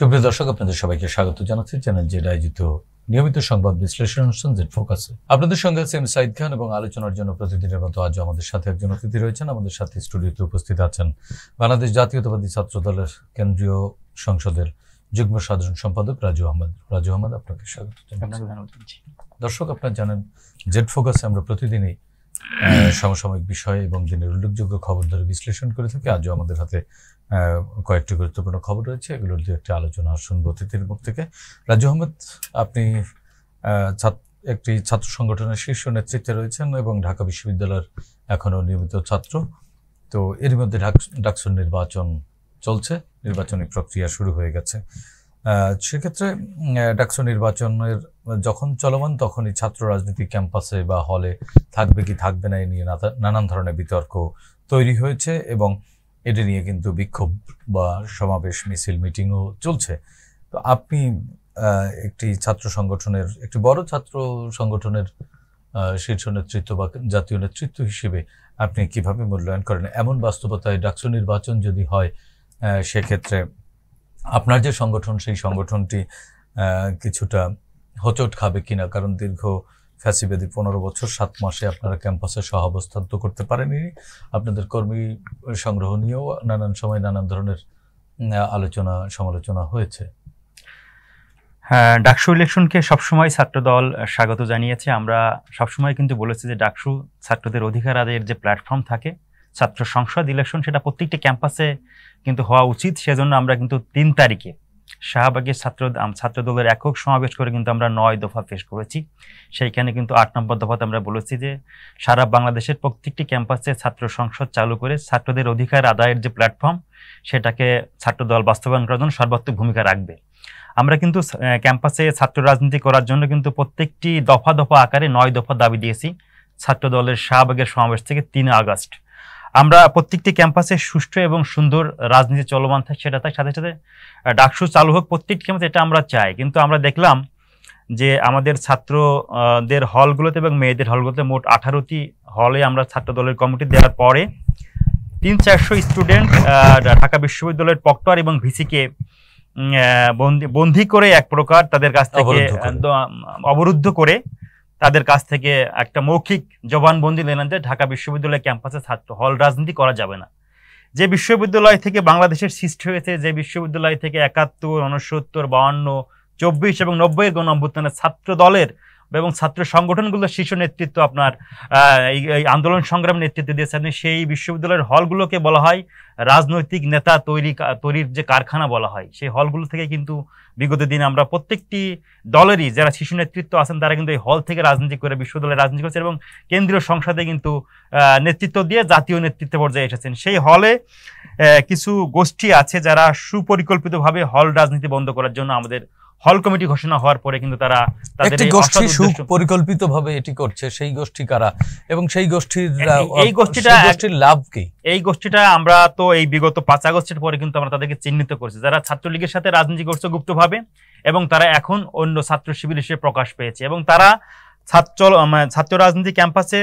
সুপ্রিয় দর্শক, আপনাদের সবাইকে স্বাগত জানাচ্ছি চ্যানেল জেড আয়োজিত নিয়মিত সংবাদ বিশ্লেষণ অনুষ্ঠান জেড ফোকাসে। আপনাদের সঙ্গে আছে আমি সাইদ খান এবং আলোচনার জন্য প্রতিদিনের মতো আজও আমাদের সাথে একজন অতিথি রয়েছেন। আমাদের সাথে স্টুডিওতে উপস্থিত আছেন বাংলাদেশ জাতীয়তাবাদী ছাত্র দলের কেন্দ্রীয় সংসদের যুগ্ম সাধারণ সম্পাদক রাজু আহমদ। রাজু আহমদ, আপনাকে স্বাগত জানাচ্ছি। দর্শক, আপনারা জানেন জেড ফোকাসে আমরা প্রতিদিনই সমসাময়িক বিষয় এবং দিনের উল্লেখযোগ্য খবর ধরে বিশ্লেষণ করে থাকি। আজও আমাদের হাতে কয়েকটি গুরুত্বপূর্ণ খবর রয়েছে, এগুলোর দিয়ে একটি আলোচনা শুনবো অতিথির মুখ থেকে। রাজু আহমদ, আপনি একটি ছাত্র সংগঠনের শীর্ষ নেতৃত্বে রয়েছেন এবং ঢাকা বিশ্ববিদ্যালয়ের এখনও নিয়মিত ছাত্র। তো এর মধ্যে ডাকসুর নির্বাচন চলছে, নির্বাচনী প্রক্রিয়া শুরু হয়ে গেছে। সেক্ষেত্রে ডাকসু নির্বাচনের যখন চলমান তখনই ছাত্র রাজনীতি ক্যাম্পাসে বা হলে থাকবে কি থাকবে না এ নিয়ে নানান ধরনের বিতর্ক তৈরি হয়েছে এবং এটা নিয়ে কিন্তু বিক্ষোভ বা সমাবেশ, মিছিল, মিটিংও চলছে। তো আপনি একটি ছাত্র সংগঠনের, একটি বড় ছাত্র সংগঠনের শীর্ষ নেতৃত্ব বা জাতীয় নেতৃত্ব হিসেবে আপনি কিভাবে মূল্যায়ন করেন এমন বাস্তবতায় ডাকসু নির্বাচন যদি হয়, সেক্ষেত্রে আপনার যে সংগঠন সেই সংগঠনটি কিছুটা হোঁচট খাবে কিনা? কারণ দীর্ঘ ফ্যাসিবাদী 15 বছর 7 মাসে আপনারা ক্যাম্পাসে সহাবস্থান তো করতে পারেনি। আপনাদের কর্মী সংগ্রহ নিয়েও নানান সময় নানান ধরনের আলোচনা সমালোচনা হয়েছে। হ্যাঁ, ডাকসু ইলেকশনকে সবসময় ছাত্রদল স্বাগত জানিয়েছে। আমরা সবসময় কিন্তু বলেছি যে ডাকসু ছাত্রদের অধিকার আদায়ের যে প্ল্যাটফর্ম থাকে, ছাত্র সংসদ ইলেকশন, সেটা প্রত্যেকটি ক্যাম্পাসে কিন্তু হওয়া উচিত। সেজন্য আমরা কিন্তু 3 তারিখে শাহবাগের ছাত্রদলের একক সমাবেশ করে কিন্তু আমরা 9 দফা পেশ করেছি। সেইখানে কিন্তু 8 নম্বর দফাতে আমরা বলেছি যে সারা বাংলাদেশের প্রত্যেকটি ক্যাম্পাসে ছাত্র সংসদ চালু করে ছাত্রদের অধিকার আদায়ের যে প্ল্যাটফর্ম, সেটাকে ছাত্রদল বাস্তবায়ন করার জন্য সর্বাত্মক ভূমিকা রাখবে। আমরা কিন্তু ক্যাম্পাসে ছাত্র রাজনীতি করার জন্য কিন্তু প্রত্যেকটি দফা দফা আকারে 9 দফা দাবি দিয়েছি ছাত্রদলের শাহবাগের সমাবেশ থেকে 3 আগস্ট। আমরা প্রত্যেকটি ক্যাম্পাসে সুষ্ঠু এবং সুন্দর রাজনীতি চলমান থাকে, সেটা তার সাথে সাথে ডাকসু চালু হোক প্রত্যেকটি ক্যাম্পাসে, এটা আমরা চাই। কিন্তু আমরা দেখলাম যে আমাদের ছাত্রদের হলগুলোতে এবং মেয়েদের হলগুলোতে মোট 18টি হলে আমরা ছাত্র দলের কমিটি দেওয়ার পরে 300-400 স্টুডেন্ট ঢাকা বিশ্ববিদ্যালয়ের প্রক্টর এবং ভিসিকে বন্দী করে এক প্রকার তাদের কাছ থেকে অবরুদ্ধ করে তাদের কাছ থেকে একটা মৌখিক জবানবন্দি নিলেন যে ঢাকা বিশ্ববিদ্যালয় ক্যাম্পাসে ছাত্র হল রাজনীতি করা যাবে না। যে বিশ্ববিদ্যালয় থেকে বাংলাদেশের সৃষ্টি হয়েছে, যে বিশ্ববিদ্যালয় থেকে 71, 69, 52, 24 এবং 90 এর গণ অভ্যুত্থানের ছাত্র দলের এবং ছাত্র সংগঠনগুলোর শীর্ষ নেতৃত্ব আপনার এই আন্দোলন সংগ্রাম নেতৃত্ব দিয়েছেন, সেই বিশ্ববিদ্যালয়ের হলগুলোকে বলা হয় রাজনৈতিক নেতা তৈরির যে কারখানা বলা হয়। সেই হলগুলো থেকে কিন্তু বিগত দিনে আমরা প্রত্যেকটি দলেরই যারা শীর্ষ নেতৃত্ব আছেন তারা কিন্তু এই হল থেকে রাজনীতি করে বিশ্ববিদ্যালয়ে রাজনীতি করেছে এবং কেন্দ্রীয় সংসদে কিন্তু নেতৃত্ব দিয়ে জাতীয় নেতৃত্ব পর্যায়ে এসেছেন। সেই হলে কিছু গোষ্ঠী আছে যারা সুপরিকল্পিতভাবে হল রাজনীতি বন্ধ করার জন্য আমাদের হল কমিটি ঘোষণা হওয়ার পরে কিন্তু তারা তাদের পরিকল্পিতভাবে এটি করছে। সেই গোষ্ঠী কারা এবং সেই গোষ্ঠীর লাভ কি? এই গোষ্ঠীটা আমরা তো এই বিগত 5 আগস্টের পরে কিন্তু আমরা তাদেরকে চিহ্নিত করছি, যারা ছাত্রলীগের সাথে রাজনীতি করছে গুপ্তভাবে এবং তারা এখন অন্য ছাত্র শিবির হিসেবে প্রকাশ পেয়েছে এবং তারা ছাত্র রাজনীতি ক্যাম্পাসে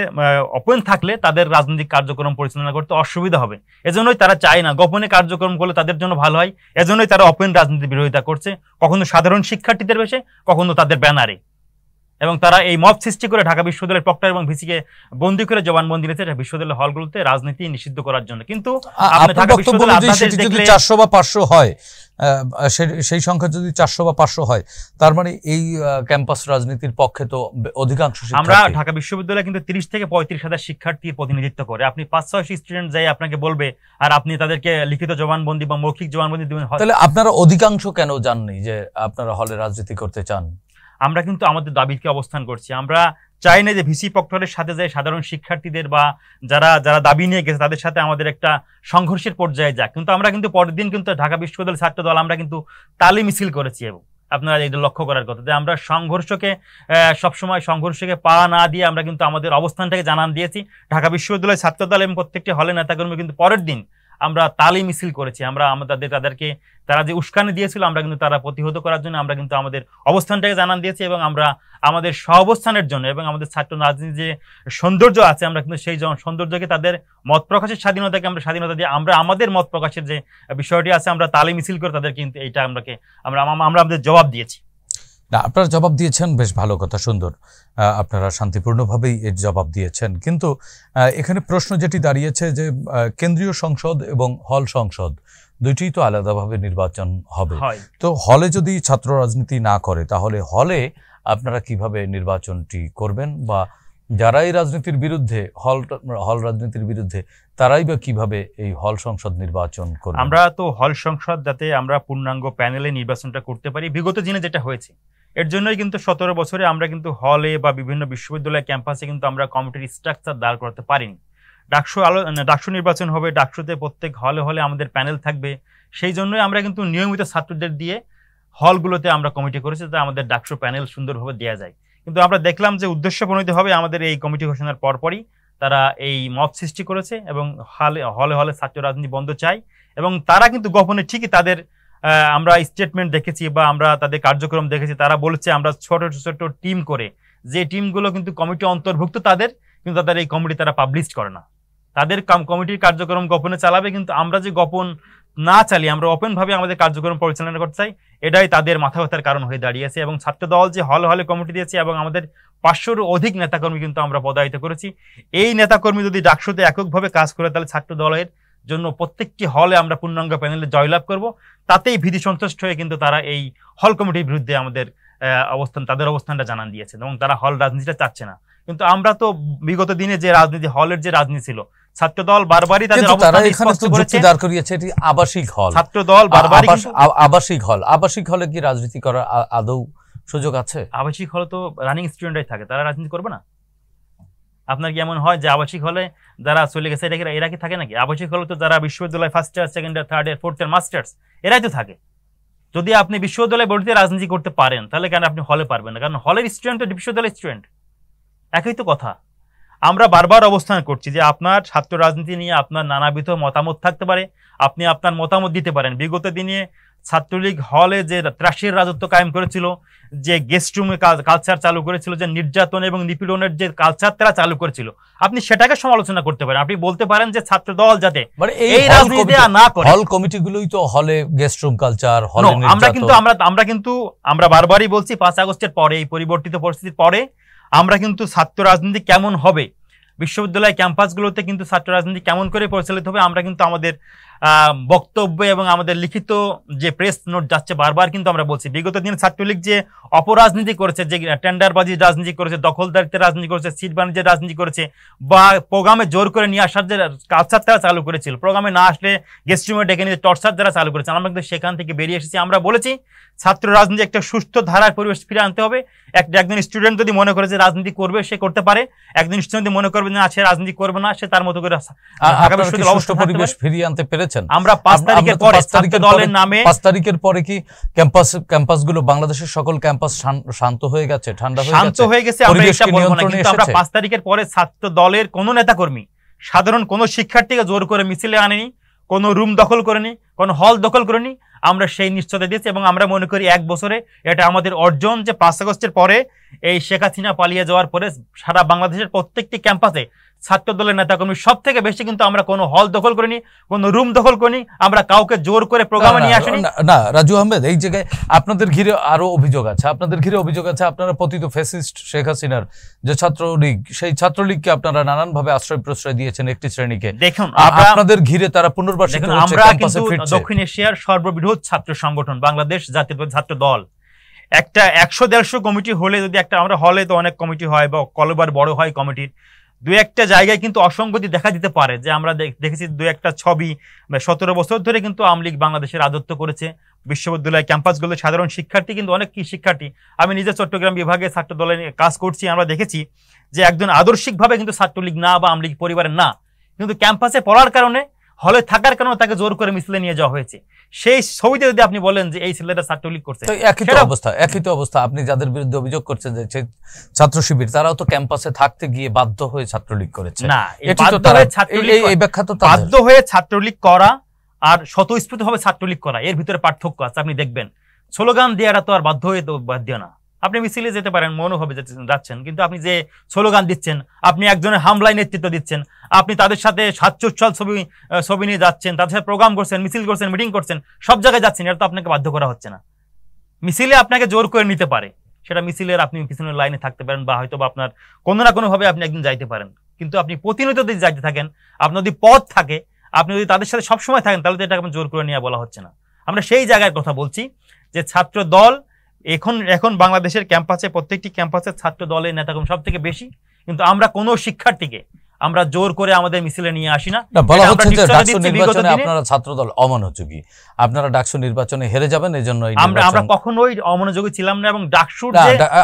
ওপেন থাকলে তাদের রাজনৈতিক কার্যক্রম পরিচালনা করতে অসুবিধা হবে। এজন্যই তারা চায় না, গোপনে কার্যক্রম করলে তাদের জন্য ভালো হয়, এজন্যই তারা ওপেন রাজনীতি বিরোধিতা করছে, কখনো সাধারণ শিক্ষার্থীদের বেশে, কখনো তাদের ব্যানারে। এবং তারা এই মব সৃষ্টি করে ঢাকা বিশ্ববিদ্যালয়ের প্রক্টর এবং ভিসিকে বন্দী করে জবানবন্দি দিয়েছে বিশ্ববিদ্যালয়ের হলগুলোতে রাজনীতি নিষিদ্ধ করার জন্য। কিন্তু ঢাকা বিশ্ববিদ্যালয়ে 400 বা 500 হয়, সেই সংখ্যা যদি 400 বা 500 হয়, তার মানে এই ক্যাম্পাস রাজনীতির পক্ষে তো অধিকাংশ আমরা ঢাকা বিশ্ববিদ্যালয়ে কিন্তু 30 থেকে 35 হাজার শিক্ষার্থীর প্রতিনিধিত্ব করে। আপনি 500-600 স্টুডেন্ট যাই আপনাকে বলবে আর আপনি তাদেরকে লিখিত জবানবন্দি বা মৌখিক জবানবন্দি দিবেন, তাহলে আপনারা অধিকাংশ কেন জাননি যে আপনারা হলে রাজনীতি করতে চান? আমরা কিন্তু আমাদের দাবিকে অবস্থান করছি। আমরা চাই না যে ভিসি প্রক্টরের সাথে যে সাধারণ শিক্ষার্থীদের বা যারা দাবি নিয়ে গেছে তাদের সাথে আমাদের একটা সংঘর্ষের পর্যায়ে যাক। কিন্তু আমরা কিন্তু পরের দিন কিন্তু ঢাকা বিশ্ববিদ্যালয় ছাত্র দল আমরা কিন্তু তালি মিছিল করেছি এবং আপনারা এটা লক্ষ্য করার কথা যে আমরা সবসময় সংঘর্ষকে পা না দিয়ে আমরা কিন্তু আমাদের অবস্থানটাকে জানান দিয়েছি। ঢাকা বিশ্ববিদ্যালয় ছাত্র দল এবং প্রত্যেকটি হলে নেতাকর্মী কিন্তু পরের দিন আমরা তালি মিছিল করেছি, আমরা তাদেরকে তারা যে উস্কানি দিয়েছিল আমরা কিন্তু তারা প্রতিহত করার জন্য আমরা কিন্তু আমাদের অবস্থানটাকে জানান দিয়েছি, এবং আমরা আমাদের সহাবস্থানের জন্য এবং আমাদের ছাত্র রাজনীতির যে সৌন্দর্য আছে আমরা কিন্তু সেই সৌন্দর্যকে, তাদের মত প্রকাশের স্বাধীনতাকে আমরা স্বাধীনতা দিয়ে আমরা আমাদের মত প্রকাশের যে বিষয়টি আছে আমরা তালি মিছিল করে তাদের কিন্তু এইটা আমরা আমাদের জবাব দিয়েছি। না, আপনারা জবাব দিয়েছেন, বেশ ভালো কথা, সুন্দর, আপনারা শান্তিপূর্ণভাবেই এর জবাব দিয়েছেন। কিন্তু এখানে প্রশ্ন যেটি দাঁড়িয়েছে যে কেন্দ্রীয় সংসদ এবং হল সংসদ দুইটিই তো আলাদাভাবে নির্বাচন হবে, তো হলে যদি ছাত্র রাজনীতি না করে তাহলে হলে আপনারা কিভাবে নির্বাচনটি করবেন, বা যারা এই রাজনীতির বিরুদ্ধে হল রাজনীতির বিরুদ্ধে তারাই বা কিভাবে এই হল সংসদ নির্বাচন করবে? আমরা তো হল সংসদ যাতে আমরা পূর্ণাঙ্গ প্যানেলে নির্বাচনটা করতে পারি, বিগত দিনে যেটা হয়েছে এর জন্যই কিন্তু 17 বছরে আমরা কিন্তু হলে বা বিভিন্ন বিশ্ববিদ্যালয় ক্যাম্পাসে কিন্তু আমরা কমিটির স্ট্রাকচার দাঁড় করতে পারিনি। ডাকসু নির্বাচন হবে, ডাকসুতে প্রত্যেক হলে হলে আমাদের প্যানেল থাকবে, সেই জন্যই আমরা কিন্তু নিয়মিত ছাত্রদের দিয়ে হলগুলোতে আমরা কমিটি করেছি যাতে আমাদের ডাকসু প্যানেল সুন্দরভাবে দেওয়া যায়। কিন্তু আমরা দেখলাম যে উদ্দেশ্যপ্রণোদিতভাবে আমাদের এই কমিটি ঘোষণার পরপরই তারা এই মত সৃষ্টি করেছে এবং হলে হলে ছাত্র রাজনীতি বন্ধ চাই, এবং তারা কিন্তু গোপনে ঠিকই তাদের আমরা স্টেটমেন্ট দেখেছি বা আমরা তাদের কার্যক্রম দেখেছি, তারা বলেছে আমরা ছোট ছোট টিম করে, যে টিমগুলো কিন্তু কমিটি অন্তর্ভুক্ত তাদের, কিন্তু তাদের এই কমিটি তারা পাবলিশ করে না, তাদের কমিটির কার্যক্রম গোপনে চালাবে। কিন্তু আমরা যে গোপন না চালিয়ে আমরা ওপেন ভাবে আমাদের কার্যক্রম পরিচালনা করতে চাই, এটাই তাদের মাথা ব্যথার কারণ হয়ে দাঁড়িয়েছে। এবং ছাত্র দল যে হলে হলে কমিটি দিয়েছে এবং আমাদের 500-র অধিক নেতাকর্মী কিন্তু আমরা পদায়িত করেছি, এই নেতাকর্মী যদি ডাকসুতে এককভাবে কাজ করে তাহলে ছাত্র দলের জন্য প্রত্যেকটি হলে আমরা পূর্ণাঙ্গ প্যানেলে জয়লাভ করব, তাতেই ভীতি সন্তুষ্ট হয়ে কিন্তু তারা এই হল কমিটির বিরুদ্ধে আমাদের তাদের অবস্থানটা জানান দিয়েছে এবং তারা হল রাজনীতিটা চাচ্ছে না। কিন্তু আমরা তো বিগত দিনে যে রাজনীতি, হলের যে রাজনীতি ছিল, ছাত্র দল বারবারই তাদের অবস্থান স্পষ্ট করেছে, দাঁড় করিয়েছে এটি আবাসিক হল। ছাত্র দল বারবারই আবাসিক হলে কি রাজনীতি করার আদৌ সুযোগ আছে? আবাসিক হলে তো রানিং স্টুডেন্টরাই থাকে, তারা রাজনীতি করবে না? আপনার কি এমন হয় যে আবাসিক হলে যারা চলে গেছে এরা কি থাকে নাকি? আবাসিক হলে তো যারা বিশ্ববিদ্যালয় first year, second year, third year, fourth year masters এরাই তো থাকে। যদি আপনি বিশ্ববিদ্যালয় বোর্ডে রাজনীতি করতে পারেন তাহলে কেন আপনি হলে পারবেন না? কারণ হলের স্টুডেন্ট তো বিশ্ববিদ্যালয়ের স্টুডেন্ট, একই তো কথা। আমরা বারবার অবস্থান করছি যে আপনার ছাত্র রাজনীতি নিয়ে আপনার নানাবিধ মতামত থাকতে পারে, আপনি আপনার মতামত দিতে পারেন। বিগত দিনে ছাত্রলীগ হলে যে ত্রাসের রাজত্ব কায়েম করেছিল, যে গেস্ট রুমে কালচার চালু করেছিল, যে নির্যাতন এবং নিপীড়নের যে কালচার তারা চালু করেছিল, আপনি সেটাকে সমালোচনা করতে পারেন। আপনি বলতে পারেন যে ছাত্র দল যাতে এই রাজনীতি না করে। হল কমিটিগুলোই তো হলে গেস্ট রুম কালচার, হলে আমরা কিন্তু আমরা বারবারই বলছি 5 আগস্টের পরে, এই পরিবর্তিত পরিস্থিতির পরে আমরা কিন্তু ছাত্র রাজনীতি কেমন হবে, বিশ্ববিদ্যালয় ক্যাম্পাসগুলোতে কিন্তু ছাত্র রাজনীতি কেমন করে পরিচালিত হবে, আমরা কিন্তু আমাদের বক্তব্য এবং আমাদের লিখিত যে প্রেস নোট যাচ্ছে বারবার কিন্তু আমরা বলছি। বিগত দিনে ছাত্রলীগ যে অপরাজনীতি করেছে, যে টেন্ডারবাজির রাজনীতি করেছে, দখলদারিত্বের রাজনীতি করেছে, সিট বাণিজ্যের রাজনীতি করেছে, বা প্রোগ্রামে জোর করে নিয়ে আসার যে কালচার তারা চালু করেছিল, প্রোগ্রামে না আসলে গেস্ট রুমে ডেকে নিয়ে টর্চার যারা চালু করেছে, আমরা কিন্তু সেখান থেকে বেরিয়ে এসেছি। আমরা বলেছি ছাত্র রাজনীতি একটা সুস্থ ধারার পরিবেশ ফিরে আনতে হবে। একজন স্টুডেন্ট যদি মনে করে যে রাজনীতি করবে সে করতে পারে, একজন স্টুডেন্ট যদি মনে করবে না সে রাজনীতি করবে না, সে তার মতো করে পরিবেশ ফিরিয়ে আনতে পেরেছেন। আমরা 5 তারিখের পরে ছাত্র দলের নামে 5 তারিখের পরে কি ক্যাম্পাসগুলো, বাংলাদেশের সকল ক্যাম্পাস শান্ত হয়ে গেছে, ঠান্ডা হয়ে গেছে? আমরা এটা বলবো না, কিন্তু আমরা 5 তারিখের পরে ছাত্র দলের কোনো নেতাকর্মী, সাধারণ কোনো শিক্ষার্থীকে জোর করে মিছিলে আনেনি, কোনো রুম দখল করেনি, কোনো হল দখল করেনি। আমরা সেই নিশ্চয়তা দিয়েছি এবং আমরা মনে করি 1 বছরে এটা আমাদের অর্জন যে 5 আগস্টের পরে এই শেখ হাসিনা পালিয়ে যাওয়ার পরে সারা বাংলাদেশের প্রত্যেকটি ক্যাম্পাসে ছাত্র দলের নেতাকর্মী সব থেকে বেশি কিন্তু আমরা কোনো হল দখল করিনি, কোনো রুম দখল করিনি, আমরা কাউকে জোর করে প্রোগ্রামে নিয়ে আসিনি। না রাজু আহমেদ, এই জায়গায় আপনাদের ঘিরে আরো অভিযোগ আছে, আপনারা পতিত ফ্যাসিস্ট শেখ হাসিনার যে ছাত্রলীগ, সেই ছাত্রলীগকে আপনারা নানান ভাবে আশ্রয় প্রশ্রয় দিয়েছেন একটি শ্রেণীকে। দেখুন আপনাদের ঘিরে তারা পুনর্বাসিত হচ্ছে, আমরা কিন্তু দক্ষিণ এশিয়ার সর্ববৃহৎ ছাত্র সংগঠন বাংলাদেশ জাতীয়তাবাদী ছাত্র দল। একটা 100-150 কমিটি হলে যদি একটা, আমরা হলে তো অনেক কমিটি হয় বা কলবার বড় হয় কমিটির, 2-1টা জায়গায় কিন্তু অসঙ্গতি দেখা দিতে পারে। যে আমরা দেখেছি 2-1টা ছবি, 17 বছর ধরে কিন্তু আওয়ামী লীগ বাংলাদেশের রাজত্ব করেছে। বিশ্ববিদ্যালয় ক্যাম্পাসগুলো সাধারণ শিক্ষার্থী কিন্তু অনেক শিক্ষার্থী, আমি নিজে চট্টগ্রাম বিভাগে ছাত্র দলে কাজ করছি, আমরা দেখেছি যে একজন আদর্শিকভাবে কিন্তু ছাত্রলীগ না বা আওয়ামী লীগ পরিবারের না, কিন্তু ক্যাম্পাসে পড়ার কারণে হলে থাকার কারণে তাকে জোর করে মিছিলে নিয়ে যাওয়া হয়েছে। সেই ছবিতে যদি আপনি বলেন যে এই ছেলেটা ছাত্রলীগ করছে, একই তো অবস্থা আপনি যাদের বিরুদ্ধে অভিযোগ করছেন যে ছাত্র শিবির, তারাও তো ক্যাম্পাসে থাকতে গিয়ে বাধ্য হয়ে ছাত্রলীগ করেছে। না, এই ব্যাখ্যা তো বাধ্য হয়ে ছাত্রলীগ করা আর স্বতঃস্ফূর্তভাবে ছাত্রলীগ করা, এর ভিতরে পার্থক্য আছে। আপনি দেখবেন স্লোগান দেওয়াটা তো আর বাধ্য হয়ে তো বাধ্য না। আপনি মিছিলে যেতে পারেন, মনোভাবে যাচ্ছেন, কিন্তু আপনি যে স্লোগান দিচ্ছেন, আপনি একজনের হামলায় নেতৃত্ব দিচ্ছেন, আপনি তাদের সাথে সাজসজ্জাল ছবি নিয়ে যাচ্ছেন, তাদের সাথে প্রোগ্রাম করছেন, মিছিল করছেন, মিটিং করছেন, সব জায়গায় যাচ্ছেন, এটা তো আপনাকে বাধ্য করা হচ্ছে না। মিছিলে আপনাকে জোর করে নিতে পারে, সেটা মিছিলের আপনি পিছনের লাইনে থাকতে পারেন, বা হয়তো আপনার কোনো না কোনোভাবে আপনি একদিন যাইতে পারেন। কিন্তু আপনি প্রতিনিয়ত যদি যাইতে থাকেন, আপনার যদি পথ থাকে, আপনি যদি তাদের সাথে সবসময় থাকেন, তাহলে তো এটা জোর করে নিয়ে বলা হচ্ছে না। আমরা সেই জায়গায় কথা বলছি যে ছাত্র দল এখন বাংলাদেশের ক্যাম্পাসে, প্রত্যেকটি ক্যাম্পাসে ছাত্র দলের নেতাকর্মী সব থেকে বেশি, কিন্তু আমরা কোনো শিক্ষার্থীকে আমরা জোর করে আমাদের মিছিলে নিয়ে আসি না। বলা হচ্ছে যে ডাকসু নির্বাচনে আপনারা ছাত্র দল অমনোযোগী, আপনারা ডাকসু নির্বাচনে হেরে যাবেন, এজন্য আমরা কখনোই অমনোযোগী ছিলাম না। এবং ডাকসুর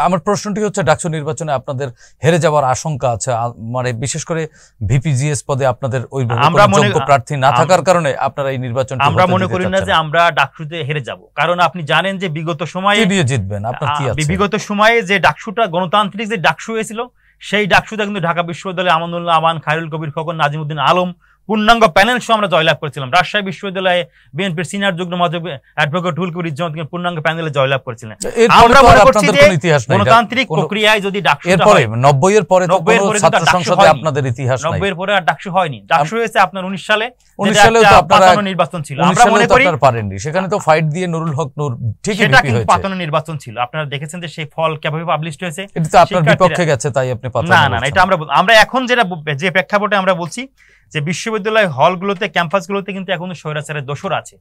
আমার প্রশ্নটি হচ্ছে, ডাকসু নির্বাচনে আপনাদের হেরে যাওয়ার আশঙ্কা আছে, মানে বিশেষ করে ভিপিজিএস পদে আপনাদের ওই যোগ্য প্রার্থী না থাকার কারণে আপনারা এই নির্বাচন, আমরা মনে করি না যে আমরা ডাকসুতে হেরে যাব। কারণ আপনি জানেন যে বিগত সময়ে জিতবেন, আপনার কি আছে? বিগত সময়ে যে ডাকসুটা গণতান্ত্রিক যে ডাকসু হয়েছিল, সেই ডাকসুতে কিন্তু ঢাকা বিশ্ববিদ্যালয়ে আমানুল্লাহ আমান, খায়রুল কবির খোকন, নাজিমুদ্দিন আলম পূর্ণাঙ্গ প্যানেল সহ আমরা জয়লাভ করেছিলাম। রাজশাহী বিশ্ববিদ্যালয়ে বিএনপির সিনিয়র যুগ্ম অ্যাডভোকেট হুলকুর ইজ্জত পূর্ণাঙ্গ প্যানেলে জয়লাভ করেছিলেন। আমরা মনে করছি যে গণতান্ত্রিক প্রক্রিয়ায় যদি ডাকসু, এরপরে 90 এর পরে তো কোনো ছাত্র সংসদে আপনাদের ইতিহাস নাই। 90 এর পরে আর ডাকসু হয়নি। ডাকসু হয়েছে আপনার 19 সালে, 19 সালেও তো আপনারা নির্বাচন ছিল, আমরা মনে করি আপনারা পারেননি, সেখানে তো ফাইট দিয়ে নুরুল হক নূর ঠিকই বিপি হয়েছে। পাতানো নির্বাচন ছিল, আপনারা দেখেছেন যে সেই ফল কিভাবে পাবলিশড হয়েছে। এটা তো আপনার বিপক্ষে গেছে, তাই আপনি পাতানো। না, এটা আমরা এখন যে প্রেক্ষাপটে আমরা বলছি যে বিশ্ববিদ্যালয় হলগুলোতে, ক্যাম্পাসগুলোতে কিন্তু এখনো স্বৈরাচারের দোসর আছে,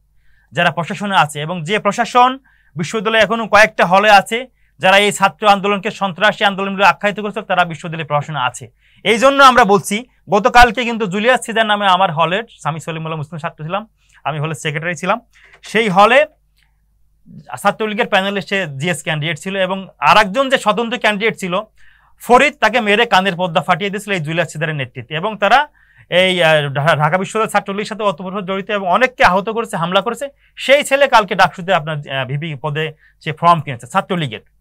যারা প্রশাসনে আছে, এবং যে প্রশাসন বিশ্ববিদ্যালয়ে এখনো কয়েকটা হলে আছে, যারা এই ছাত্র আন্দোলনকে সন্ত্রাসী আন্দোলনগুলো আখ্যায়িত করেছে, তারা বিশ্ববিদ্যালয়ে প্রশাসনে আছে। এই জন্য আমরা বলছি, গতকালকে কিন্তু জুলিয়াস সিজার নামে আমার হলের, আমি সলিমুল্লাহ মুসলিম ছাত্র ছিলাম, আমি হলের সেক্রেটারি ছিলাম, সেই হলে ছাত্রলীগের প্যানেলে সে জিএস ক্যান্ডিডেট ছিল, এবং আর একজন যে স্বতন্ত্র ক্যান্ডিডেট ছিল ফরিদ, তাকে মেরে কানের পর্দা ফাটিয়ে দিয়েছিল এই জুলিয়াস সিজারের নেতৃত্বে। এবং তারা এই ঢাকা বিশ্ববিদ্যালয় ছাত্রলীগের সাথে অতপ্রত জড়িত এবং অনেককে আহত করেছে, হামলা করেছে। সেই ছেলে কালকে ডাকসুতে আপনার ভিপি পদে সে ফর্ম কিনেছে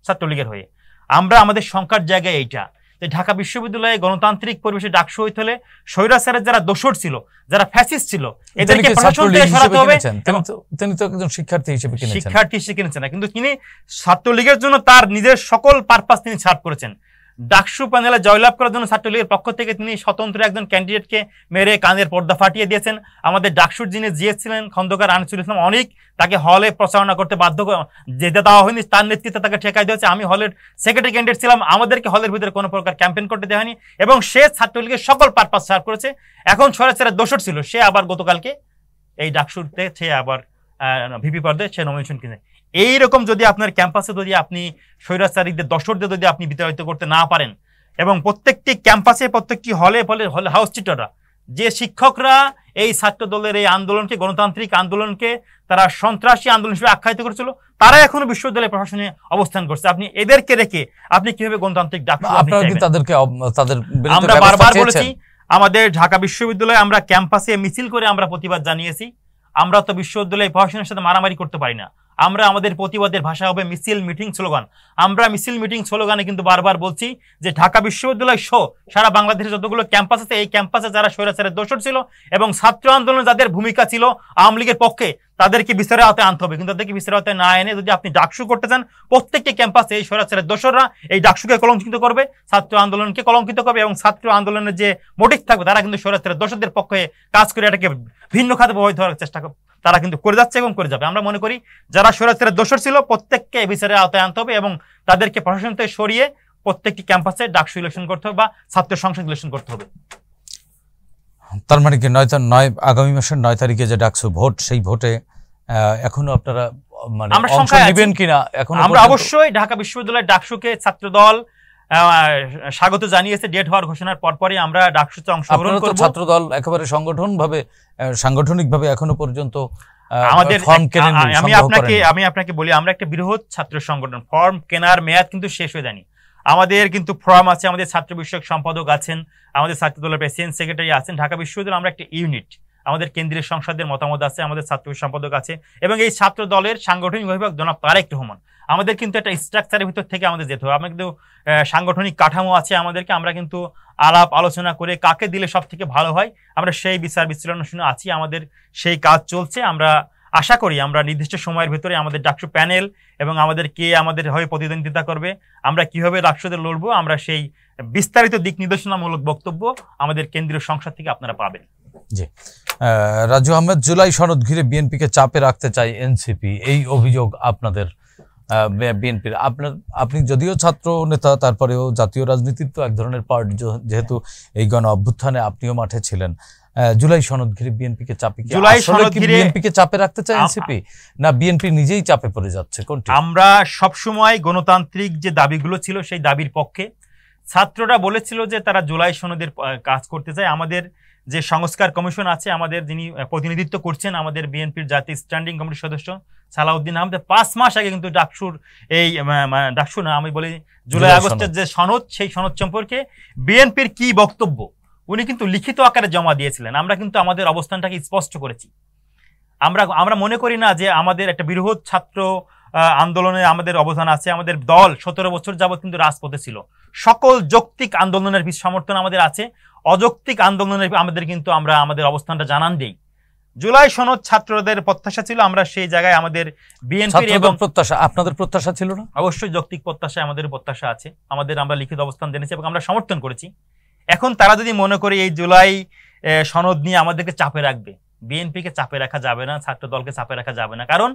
ছাত্রলীগের হয়ে। আমরা আমাদের সংখ্যার জায়গায় এইটা যে ঢাকা বিশ্ববিদ্যালয়ে গণতান্ত্রিক পরিবেশে ডাকসু হইতে হলে স্বৈরাচারের যারা দোসর ছিল, যারা ফ্যাসিস্ট ছিল, এদেরকে প্রশাসন থেকে সরাতে হবে। তিনি তো একজন শিক্ষার্থী হিসেবে কিনেছেন না, কিন্তু তিনি ছাত্রলীগের জন্য তার নিজের সকল পারপাস তিনি ছাড় করেছেন। ডাকসু প্যানেলে জয়লাভ করার জন্য ছাত্রলীগের পক্ষ থেকে তিনি স্বতন্ত্র একজন ক্যান্ডিডেটকে মেরে কানের পর্দা ফাটিয়ে দিয়েছেন। আমাদের ডাকসুর যিনি জিএস ছিলেন খন্দকার আনিসুল ইসলাম অনেক, তাকে হলে প্রচারণা করতে বাধ্য যেতে দেওয়া হয়নি, তার নেতৃত্বে তাকে ঠেকাই দিয়েছে। আমি হলের সেক্রেটারি ক্যান্ডিডেট ছিলাম, আমাদেরকে হলের ভিতরে কোনো প্রকার ক্যাম্পেইন করতে দেওয়া হয়নি, এবং সে ছাত্রলীগের সকল পারপাস ছাড় করেছে। এখন স্বৈরাচারের দোসর ছিল, সে আবার গতকালকে এই ডাকসুতে সে আবার ভিপি পদে সে নমিনেশন কিনে। এইরকম যদি আপনার ক্যাম্পাসে যদি আপনি স্বৈরাচারীদের দোসরদের যদি আপনি বিতাড়িত করতে না পারেন, এবং প্রত্যেকটি ক্যাম্পাসে প্রত্যেকটি হলে হাউস টিচাররা, যে শিক্ষকরা এই ছাত্র দলের এই আন্দোলনকে, গণতান্ত্রিক আন্দোলনকে তারা সন্ত্রাসী আন্দোলন হিসেবে আখ্যায়িত করেছিল, তারা এখনো বিশ্ববিদ্যালয় প্রশাসনে অবস্থান করছে। আপনি এদেরকে রেখে আপনি কিভাবে গণতান্ত্রিক আমরা বারবার বলেছি, আমাদের ঢাকা বিশ্ববিদ্যালয়ে আমরা ক্যাম্পাসে মিছিল করে আমরা প্রতিবাদ জানিয়েছি। আমরা তো বিশ্ববিদ্যালয় প্রশাসনের সাথে মারামারি করতে পারি না। আমরা আমাদের প্রতিবাদের ভাষা হবে মিছিল, মিটিং, স্লোগান। আমরা মিছিল, মিটিং, স্লোগানে কিন্তু বারবার বলছি যে ঢাকা বিশ্ববিদ্যালয় সহ সারা বাংলাদেশের যতগুলো ক্যাম্পাস আছে, এই ক্যাম্পাসে যারা স্বৈরাচারের দোসর ছিল এবং ছাত্র আন্দোলনে যাদের ভূমিকা ছিল আওয়ামী লীগের পক্ষে, তাদেরকে বিচারের আওতায় আনতে হবে। কিন্তু তাদেরকে বিচারের আওতায় না এনে যদি আপনি ডাকসু করতে চান, প্রত্যেকটি ক্যাম্পাসে এই স্বৈরাচারের দোসররা এই ডাকসুকে কলঙ্কিত করবে, ছাত্র আন্দোলনকে কলঙ্কিত করবে, এবং ছাত্র আন্দোলনের যে মোটিভ থাকবে তারা কিন্তু স্বৈরাচারের দোসরদের পক্ষে কাজ করে এটাকে ভিন্ন খাতে প্রভাবিত হওয়ার চেষ্টা করবে, তারা কিন্তু করে যাচ্ছে এবং করে যাবে। আমরা মনে করি যারা স্বৈরাচারের দোসর ছিল প্রত্যেককে বিচারের আওতায় আনতে হবে, এবং তাদেরকে প্রশাসন থেকে সরিয়ে প্রত্যেকটি ক্যাম্পাসে ডাকসু ইলেকশন করতে হবে বা ছাত্র সংসদ ইলেকশন করতে হবে। তার মানে কি আগামী মাসের 9 তারিখে যে ডাকসু ভোট, সেই ভোটে এখনো আপনারা মানে অংশ নেবেন কিনা? এখন আমরা অবশ্যই ঢাকা বিশ্ববিদ্যালয়ের ডাকসুকে ছাত্রদল স্বাগত জানিয়েছে। ডেট হওয়ার ঘোষণার পরপরই আমরা ডাকসুতে অংশগ্রহণ করব। ছাত্রদল একেবারে সাংগঠনিকভাবে এখনো পর্যন্ত আমাদের আমি আপনাকে বলি, আমরা একটা বৃহৎ ছাত্র সংগঠন, ফর্ম কেনার মেয়াদ কিন্তু শেষ হয়ে যায়নি। আমাদের কিন্তু ফর্ম আছে, আমাদের ছাত্র বিষয়ক সম্পাদক আছেন, আমাদের ছাত্রদলের প্রেসিডেন্ট সেক্রেটারি আছেন। ঢাকা বিশ্ববিদ্যালয় আমরা একটা ইউনিট, আমাদের কেন্দ্রীয় সংসদের মতামত আছে, আমাদের ছাত্র সম্পাদক আছে, এবং এই ছাত্র দলের সাংগঠনিক অভিভাবক জনাব তারেক রহমান। আমাদের কিন্তু একটা স্ট্রাকচারের ভিতর থেকে আমাদের যেতে হবে। আমরা কিন্তু সাংগঠনিক কাঠামো আছে আমাদেরকে, আমরা কিন্তু আলাপ আলোচনা করে কাকে দিলে সব থেকে ভালো হয় আমরা সেই বিচার বিশ্লেষণ আছি, আমাদের সেই কাজ চলছে। আমরা আশা করি আমরা নির্দিষ্ট সময়ের ভিতরে আমাদের ডাকসু প্যানেল এবং আমাদের কে আমাদের হয়ে প্রতিদ্বন্দ্বিতা করবে, আমরা কিভাবে ডাকসুদের লড়বো, আমরা সেই বিস্তারিত দিক নির্দেশনামূলক বক্তব্য আমাদের কেন্দ্রীয় সংসদ থেকে আপনারা পাবেন। জি, রাজু আহমেদ, জুলাই সনদ ঘিরে বিএনপিকে চাপে রাখতে চায় এনসিপি, এই অভিযোগ আপনাদের বিএনপির। আপনি যদিও ছাত্র নেতা, তারপরেও জাতীয় রাজনীতির তো এক ধরনের পার্ট, যেহেতু এই গণ অভ্যুত্থানে আপনিও মাঠে ছিলেন। জুলাই সনদ ঘিরে বিএনপিকে চাপে, জুলাই সনদ ঘিরে বিএনপিকে চাপে রাখতে চায় এনসিপি, না বিএনপি নিজেই চাপে পড়ে যাচ্ছে, কোনটি? আমরা সবসময় গণতান্ত্রিক যে দাবিগুলো ছিল সেই দাবির পক্ষে। ছাত্ররা বলেছিল যে তারা জুলাই সনদের কাজ করতে চায়। আমাদের যে সংস্কার কমিশন আছে, আমাদের যিনি প্রতিনিধিত্ব করছেন আমাদের বিএনপির জাতীয় স্ট্যান্ডিং কমিটির সদস্য সালাউদ্দিন আহমেদ, 5 মাস আগে কিন্তু ডাকসুর এই ডাকসু না, আমি বলি জুলাই আগস্টের যে সনদ, সেই সনদ সম্পর্কে বিএনপির কি বক্তব্য উনি কিন্তু লিখিত আকারে জমা দিয়েছিলেন। আমরা কিন্তু আমাদের অবস্থানটাকে স্পষ্ট করেছি। আমরা মনে করি না যে আমাদের একটা বৃহৎ ছাত্র আন্দোলনে আমাদের অবদান আছে। আমাদের দল 17 বছর যাবত কিন্তু রাজপথে ছিল। সকল যৌক্তিক আন্দোলনের সমর্থন আমাদের আছে, অযৌক্তিক আন্দোলনের আমাদের কিন্তু আমরা আমাদের অবস্থানটা জানান দেই। জুলাই সনদ ছাত্রদের প্রত্যাশা ছিল, আমরা সেই জায়গায় আমাদের বিএনপি এবং প্রত্যাশা, আপনাদের প্রত্যাশা ছিল না? অবশ্যই যৌক্তিক প্রত্যাশা আমাদের প্রত্যাশা আছে, আমরা লিখিত অবস্থান জেনেছি এবং আমরা সমর্থন করেছি। এখন তারা যদি মনে করে এই জুলাই সনদ নিয়ে আমাদেরকে চাপে রাখবে, বিএনপিকে চাপে রাখা যাবে না, ছাত্র দলকে চাপে রাখা যাবে না। কারণ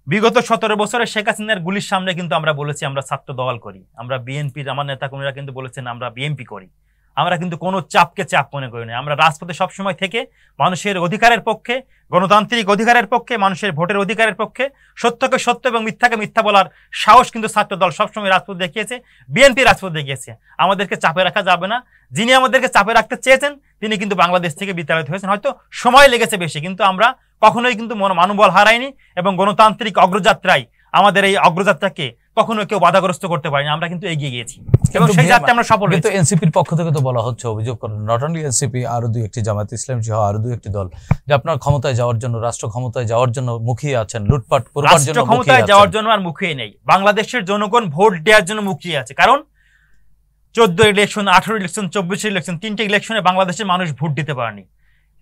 বিগত 17 বছরে শেখ হাসিনার গুলির সামনে কিন্তু আমরা বলেছি আমরা ছাত্র দল করি, আমরা বিএনপির, আমার নেতা কর্মীরা কিন্তু বলেছেন আমরা বিএনপি করি। আমরা কিন্তু কোনো চাপকে চাপ মনে করি না। আমরা রাজপথে সবসময় থেকে মানুষের অধিকারের পক্ষে, গণতান্ত্রিক অধিকারের পক্ষে, মানুষের ভোটের অধিকারের পক্ষে, সত্যকে সত্য এবং মিথ্যাকে মিথ্যা বলার সাহস কিন্তু ছাত্র দল সবসময় রাজপথ দেখিয়েছে, বিএনপি রাজপথ দেখিয়েছে। আমাদেরকে চাপে রাখা যাবে না। যিনি আমাদেরকে চাপে রাখতে চেয়েছেন তিনি কিন্তু বাংলাদেশ থেকে বিতাড়িত হয়েছেন। হয়তো সময় লেগেছে বেশি, কিন্তু আমরা কখনোই কিন্তু মনোবল হারাইনি এবং গণতান্ত্রিক অগ্রযাত্রায় আমাদের এই অগ্রযাত্রাকে কখনো কেউ বাধাগ্রস্ত করতে পারেনি। আমরা কিন্তু এগিয়ে গিয়েছি এবং সেই যাত্রায় আমরা সফল হয়েছি। কিন্তু এনসিপির পক্ষ থেকে তো বলা হচ্ছে, অভিযোগ করেন, নট অনলি এনসিপি, আরো 2-1টি জামায়াত ইসলামী সহ আরো 2-1টি দল, যে আপনার ক্ষমতায় যাওয়ার জন্য, রাষ্ট্র ক্ষমতায় যাওয়ার জন্য মুখিয়ে আছেন, লুটপাট করবার জন্য ক্ষমতায় যাওয়ার জন্য আর মুখিয়ে নেই। বাংলাদেশের জনগণ ভোট দেওয়ার জন্য মুখিয়ে আছে। কারণ 14 ইলেকশন, 18 ইলেকশন, 24 ইলেকশন, 3টে ইলেকশনে বাংলাদেশের মানুষ ভোট দিতে পারেনি।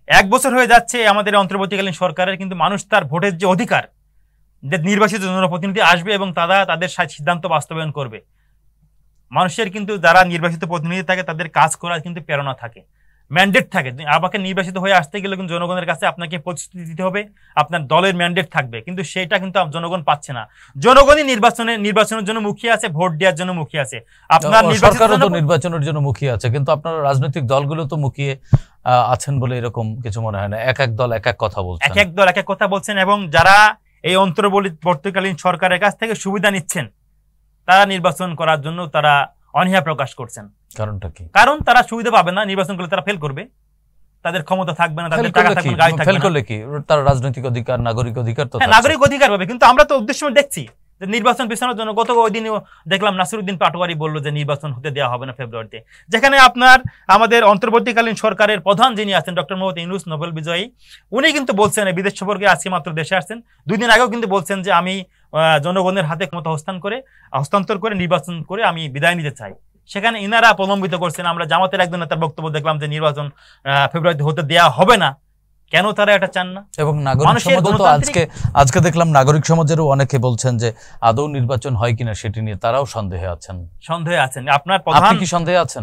1 বছর হয়ে যাচ্ছে আমাদের অন্তর্বর্তীকালীন সরকারের, কিন্তু মানুষ তার ভোটের যে অধিকার, যে নির্বাচিত জনপ্রতিনিধি আসবে এবং তারা তাদের সিদ্ধান্ত বাস্তবায়ন করবে, মানুষের কিন্তু যারা নির্বাচিত প্রতিনিধি থাকে তাদের কাজ করার কিন্তু প্রেরণা থাকে, ম্যান্ডেট থাকে। আমাকে নির্বাচিত হয়ে আসতে গেলে কিন্তু জনগণের কাছে আপনাকে প্রতিশ্রুতি দিতে হবে, আপনার দলের ম্যান্ডেট থাকবে, কিন্তু সেটা কিন্তু জনগণ পাচ্ছে না। জনগণই নির্বাচনের জন্য মুখিয়ে আছে, ভোট দেওয়ার জন্য মুখিয়ে আছে। আপনার নির্বাচনের জন্য মুখিয়ে আছে, কিন্তু আপনার রাজনৈতিক দলগুলো তো মুখিয়ে আছেন বলে এরকম কিছু মনে হয় না। এক এক দল এক এক কথা বলছেন, এবং যারা এই অন্তর্বর্তীকালীন সরকারের কাছ থেকে সুবিধা নিচ্ছেন তারা নির্বাচন করার জন্য তারা অনীহা প্রকাশ করছেন। কারণটা কি? কারণ তারা সুবিধা পাবে না, নির্বাচন করলে তারা ফেল করবে, তাদের ক্ষমতা থাকবে না, তাদের টাকা থাকবে না, গাড়ি থাকবে না। ফেল করলে কি তার রাজনৈতিক অধিকার, নাগরিক অধিকার তো থাকবে। নাগরিক অধিকার পাবে, কিন্তু আমরা তো উদ্দেশ্য দেখছি যে নির্বাচন পেছানোর জন্য। গত ওইদিনও দেখলাম নাসিরউদ্দিন পাটোয়ারি বললো যে নির্বাচন হতে দেওয়া হবে না ফেব্রুয়ারিতে, যেখানে আপনার আমাদের অন্তর্বর্তীকালীন সরকারের প্রধান যিনি আছেন ডক্টর মোহাম্মদ ইউনূস, নোবেল বিজয়ী, উনি কিন্তু বলছেন, বিদেশ সফরকে আজকে মাত্র দেশে আসছেন, 2 দিন আগেও কিন্তু বলছেন যে আমি জনগণের হাতে ক্ষমতা হস্তান্তর করে নির্বাচন করে আমি বিদায় নিতে চাই। সেখানে ইনারা প্রলম্বিত করছেন। আমরা জামাতের একজন নেতার বক্তব্য দেখলাম যে নির্বাচন ফেব্রুয়ারিতে হতে দেওয়া হবে না। কেন তারা এটা চান না? এবং নাগরিক সমাজ তো আজকে দেখলাম নাগরিক সমাজেরও অনেকে বলছেন যে আদৌ নির্বাচন হয় কিনা সেটি নিয়ে তারাও সন্দেহে আছেন। আপনার প্রধান কি সন্দেহে আছেন?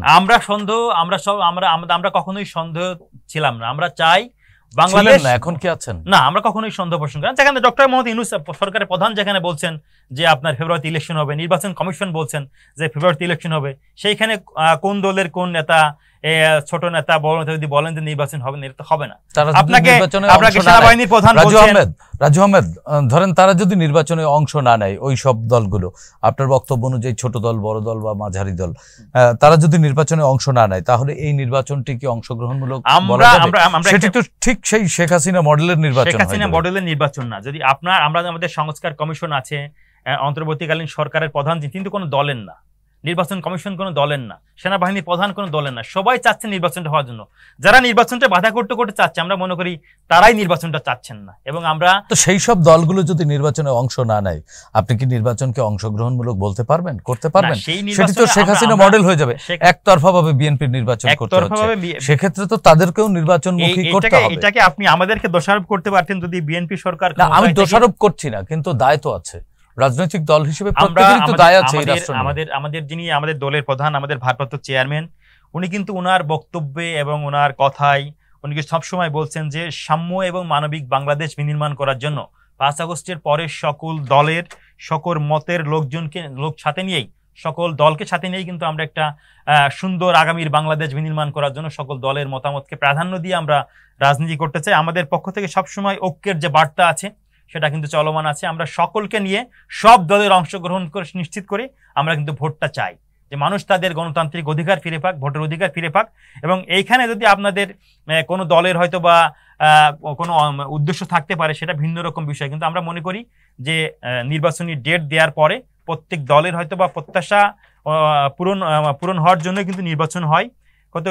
আমরা কখনোই সন্দেহ ছিলাম না। আমরা চাই বাংলাদেশ, এখন কি আছেন না, আমরা কখনোই সন্দেহ পোষণ করি না। যেখানে ডক্টর মোহাম্মদ ইউনূস সরকারের প্রধান যেখানে বলছেন যে আপনার ফেব্রুয়ারিতে ইলেকশন হবে, নির্বাচন কমিশন বলছেন যে ফেব্রুয়ারিতে ইলেকশন হবে, সেইখানে কোন দলের কোন নেতা, ছোট নেতা, বড় নেতা যদি বলেন যে নির্বাচন হবে না, এটা তো হবে না। আপনাকে সেনাবাহিনীর প্রধান রাজু আহমেদ, ধরেন তারা যদি নির্বাচনে অংশ না নেয়, ওই সব দলগুলো, আপনার বক্তব্য অনুযায়ী ছোট দল, বড় দল বা মাঝারি দল, তারা যদি নির্বাচনে অংশ না নেয়, তাহলে এই নির্বাচনটি কি অংশগ্রহণমূলক? সেটি তো ঠিক সেই শেখ হাসিনা মডেলের নির্বাচন, শেখ হাসিনা মডেলের নির্বাচন না। যদি আমাদের সংস্কার কমিশন আছে, অন্তর্বর্তীকালীন সরকারের প্রধান, তিনি তো কোনো দলের না, নির্বাচন কমিশন কোনো দলের না, সেনাবাহিনী প্রধান কোনো দলের না, সবাই চাচ্ছে নির্বাচনটা হওয়ার জন্য। যারা নির্বাচনটা বাধা করতে করতে চাচ্ছে, আমরা মনে করি তারাই নির্বাচনটা চাচ্ছেন না। এবং আমরা তো সেই সব দলগুলো যদি নির্বাচনে অংশ না নেয়, আপনি কি নির্বাচনকে অংশগ্রহণমূলক বলতে পারবেন, করতে পারবেন? সেটি তো শেখ হাসিনা মডেল হয়ে যাবে, একতরফা ভাবে বিএনপির নির্বাচন করতে হচ্ছে, সেক্ষেত্রে তো তাদেরকেও নির্বাচনমুখী করতে হবে। এটাকে আপনি আমাদেরকে দোষারোপ করতে পারতেন যদি বিএনপি সরকার। আমি দোষারোপ করছি না, কিন্তু দায় তো আছে, রাজনৈতিক দল হিসেবে প্রত্যেকেরই তো দায় আছে। আমাদের দলের প্রধান, আমাদের ভারপ্রাপ্ত চেয়ারম্যান, উনি কিন্তু ওনার বক্তব্যে এবং ওনার কথায় উনি সবসময় বলছেন যে সাম্য এবং মানবিক বাংলাদেশ বিনির্মাণ করার জন্য 5 আগস্টের পরে সকল দলের সকল মতের সাথে নিয়েই, সকল দলকে সাথে নিয়েই কিন্তু আমরা একটা সুন্দর আগামীর বাংলাদেশ বিনির্মাণ করার জন্য সকল দলের মতামতকে প্রাধান্য দিয়ে আমরা রাজনীতি করতে চাই। আমাদের পক্ষ থেকে সবসময় ঐক্যের যে বার্তা আছে সেটা কিন্তু চলমান আছে। আমরা সকলকে নিয়ে সব দলের অংশগ্রহণ করে নিশ্চিত করে আমরা কিন্তু ভোটটা চাই, যে মানুষ তাদের গণতান্ত্রিক অধিকার ফিরে পাক, ভোটের অধিকার ফিরে পাক। এবং এইখানে যদি আপনাদের কোনো দলের হয়তো বা কোনো উদ্দেশ্য থাকতে পারে, সেটা ভিন্ন রকম বিষয়। কিন্তু আমরা মনে করি যে নির্বাচনী ডেট দেওয়ার পরে প্রত্যেক দলের হয়তো বা প্রত্যাশা পূরণ হওয়ার জন্য কিন্তু নির্বাচন হয়। কত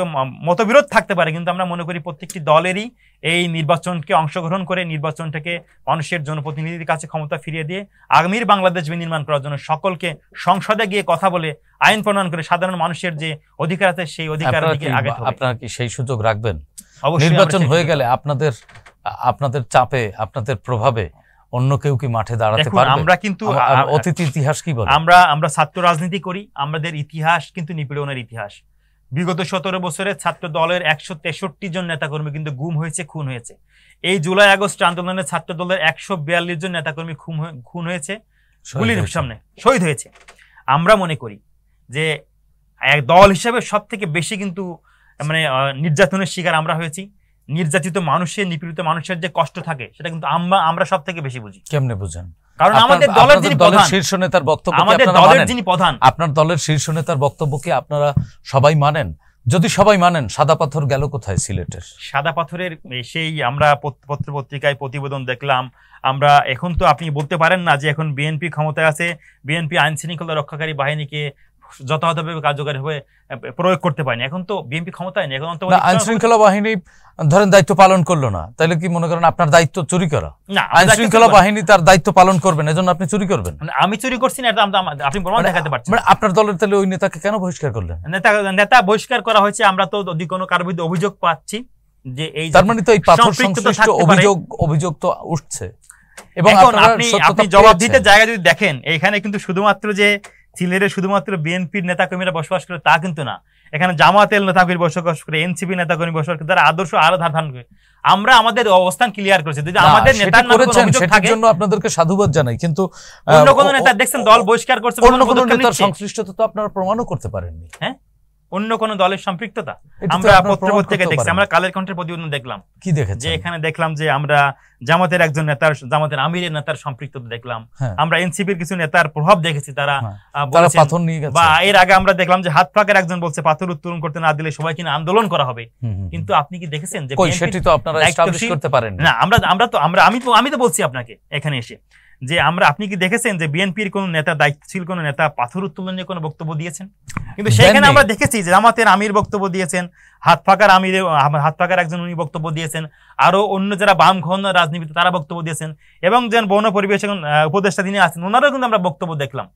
মতবিরোধ থাকতে পারে, কিন্তু আমরা মনে করি প্রত্যেকটি দলেরই এই নির্বাচনকে অংশগ্রহণ করে নির্বাচনটাকে মানুষের জনপ্রতিনিধির কাছে ক্ষমতা ফিরিয়ে দিয়ে আগামীর বাংলাদেশ বিনির্মাণ করার জন্য সকলকে সংসদে গিয়ে কথা বলে আইন প্রণয়ন করে সাধারণ মানুষের যে অধিকার আছে সেই অধিকারের দিকে আগে হবে। আপনারা কি সেই সুযোগ রাখবেন? নির্বাচন হয়ে গেলে আপনাদের চাপে, আপনাদের প্রভাবে অন্য কেউ কি মাঠে দাঁড়াতে পারবে? আমরা কিন্তু অতীত ইতিহাস কি বলে? আমরা ছাত্র রাজনীতি করি, আমাদের ইতিহাস কিন্তু নিপীড়নের ইতিহাস। বিগত 17 বছরে ছাত্র দলের 163 জন নেতাকর্মী কিন্তু গুম হয়েছে, খুন হয়েছে। এই জুলাই আগস্ট আন্দোলনে ছাত্র দলের 142 জন নেতাকর্মী খুন হয়েছে, গুলির সামনে শহীদ হয়েছে। আমরা মনে করি যে এক দল হিসেবে সব থেকে বেশি কিন্তু নির্যাতনের শিকার আমরা হয়েছি। নির্যাতিত মানুষের, নিপীড়িত মানুষের যে কষ্ট থাকে সেটা কিন্তু আমরা সব থেকে বেশি বুঝি। কেমনে বুঝেন? কারণ আমাদের দলের যিনি প্রধান, শীর্ষ নেতার বক্তব্য, আমাদের দলের যিনি প্রধান, আপনার দলের শীর্ষ নেতার বক্তব্যকে আপনারা সবাই মানেন? যদি সবাই মানেন, সাদা পাথর গেল কোথায় সিলেটের? সাদা পাথরের সেই আমরা পত্র পত্রিকায় প্রতিবেদন দেখলাম। আমরা এখন তো আপনি বলতে পারেন না যে এখন বিএনপি ক্ষমতায় আছে, বিএনপি আইন শৃঙ্খলা রক্ষাকারী বাহিনীকে যথাযথভাবে কার্যকরীভাবে প্রয়োগ করতে পারেনি। এখন তো বিএনপি ক্ষমতায় নেই, এখন আইন শৃঙ্খলা বাহিনী ধরেন দায়িত্ব পালন করলো না, তাহলে কি মনে করেন আপনার দায়িত্ব চুরি করা? না, আইন শৃঙ্খলা বাহিনী তার দায়িত্ব পালন করবেন, এজন্য আপনি চুরি করবেন? আমি চুরি করছি না, আপনি প্রমাণ দেখাতে পারছেন। আপনার দলের তাহলে ওই নেতাকে কেন বহিষ্কার করলেন? নেতা বহিষ্কার করা হয়েছে, আমরা তো কোনো কারোর বিরুদ্ধে অভিযোগ পাচ্ছি যে এই, তার মানে তো এই পাথর সংশ্লিষ্ট অভিযোগ তো উঠছে। এবং আপনি জবাব দিতে জায়গা যদি দেখেন, এখানে কিন্তু শুধুমাত্র যে সিলেটে শুধুমাত্র বিএনপির নেতাকর্মীরা বসবাস করে তা কিন্তু না, এখানে জামাতের নেতাকর্মী বসবাস করে, এনসিপি নেতাকর্মী বসবাস করে, তারা আদর্শ আরো ধারণ করে। আমরা আমাদের অবস্থান ক্লিয়ার করেছি, যদি আমাদের নেতার নামে কোনো অভিযোগ থাকে জন্য আপনাদেরকে সাধুবাদ জানাই, কিন্তু অন্য কোনো নেতা দেখছেন দল বহিষ্কার করছে, অন্য কোনো নেতার সংশ্লিষ্টতা তো আপনারা প্রমাণও করতে পারেননি। হ্যাঁ, অন্য কোন দলের সম্পৃক্ততা আমরা পত্র-পত্রিকায় দেখছি, আমরা কালের কণ্ঠের প্রতিবেদন দেখলাম। কি দেখেছেন? যে এখানে দেখলাম যে আমরা জামাতের একজন নেতার, জামাতের আমিরের নেতার সম্পৃক্ততা দেখলাম। আমরা এনসিপির কিছু নেতার প্রভাব দেখেছি, তারা পাথর নিয়ে গেছে। বা এর আগে আমরা দেখলাম যে হাত ফাঁকের একজন বলছে পাথর উত্তোলন করতে না দিলে সবাই কিনা আন্দোলন করা হবে। কিন্তু আপনি কি দেখেছেন যে সেটি তো আপনারা এস্টাবলিশ করতে পারেন না? আমি তো বলছি আপনাকে এখানে এসে যে আপনি কি দেখেছেন যে বিএনপির কোন নেতা, দায়িত্বশীল কোন নেতা পাথর উত্তোলন নিয়ে কোনো বক্তব্য দিয়েছেন? কিন্তু সেখানে আমরা দেখেছি যে জামাতের আমির বক্তব্য দিয়েছেন, হাত ফাঁকার একজন উনি বক্তব্য দিয়েছেন, আরো অন্য যারা বাম ঘন রাজনীতিতে তারা বক্তব্য দিয়েছেন, এবং যে বন পরিবেশ উপদেষ্টা তিনি আছেন ওনারাও কিন্তু আমরা বক্তব্য দেখলাম।